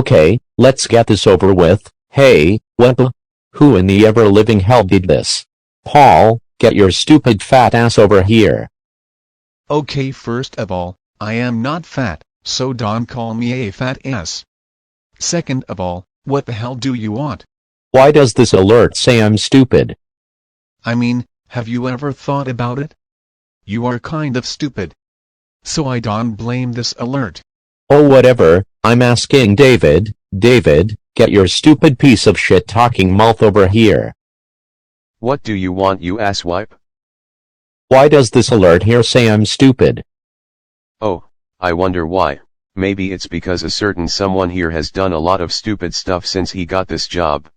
Okay, let's get this over with. Hey, what the? Who in the ever-living hell did this? Paul, get your stupid fat ass over here. Okay, first of all, I am not fat, so don't call me a fat ass. Second of all, what the hell do you want? Why does this alert say I'm stupid? I mean, have you ever thought about it? You are kind of stupid. So I don't blame this alert. Oh whatever, I'm asking David, get your stupid piece of shit talking mouth over here. What do you want, you asswipe? Why does this alert here say I'm stupid? Oh, I wonder why. Maybe it's because a certain someone here has done a lot of stupid stuff since he got this job.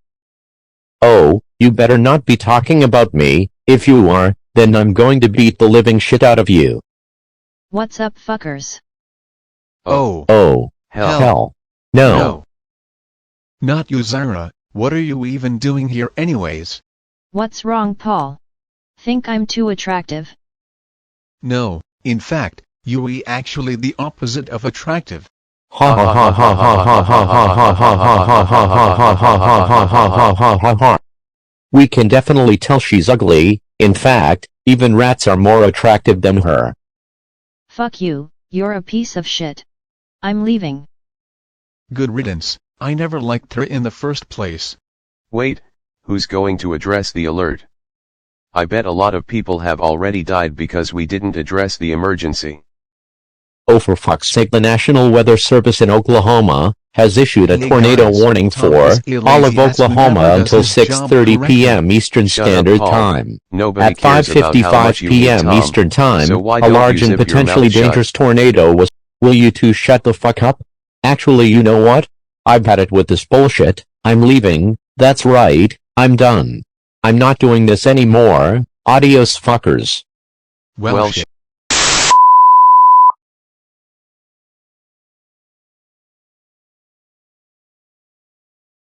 Oh, you better not be talking about me. If you are, then I'm going to beat the living shit out of you. What's up, fuckers? Oh, hell. No. Not you, Zara. What are you even doing here anyways? What's wrong, Paul? Think I'm too attractive? No, in fact, you're actually the opposite of attractive. Ha ha ha ha ha ha ha ha ha ha ha ha ha ha ha. We can definitely tell she's ugly. In fact, even rats are more attractive than her. Fuck you, you're a piece of shit. I'm leaving. Good riddance. I never liked her in the first place. Wait, who's going to address the alert? I bet a lot of people have already died because we didn't address the emergency. Oh, for fuck's sake, the National Weather Service in Oklahoma has issued a Hey tornado guys, warning Tom for is a all of lazy ass who Oklahoma never until does his job 6:30 correctly. p.m. Eastern Shut up, Standard Paul. Time. Nobody At cares about how 5:55 much you hate p.m. Tom. Eastern Time, So why a don't you large and zip your potentially mouth shut? dangerous tornado was. Will you two shut the fuck up? Actually, you know what? I've had it with this bullshit. I'm leaving. That's right, I'm done. I'm not doing this anymore. Adios, fuckers. Well, shit.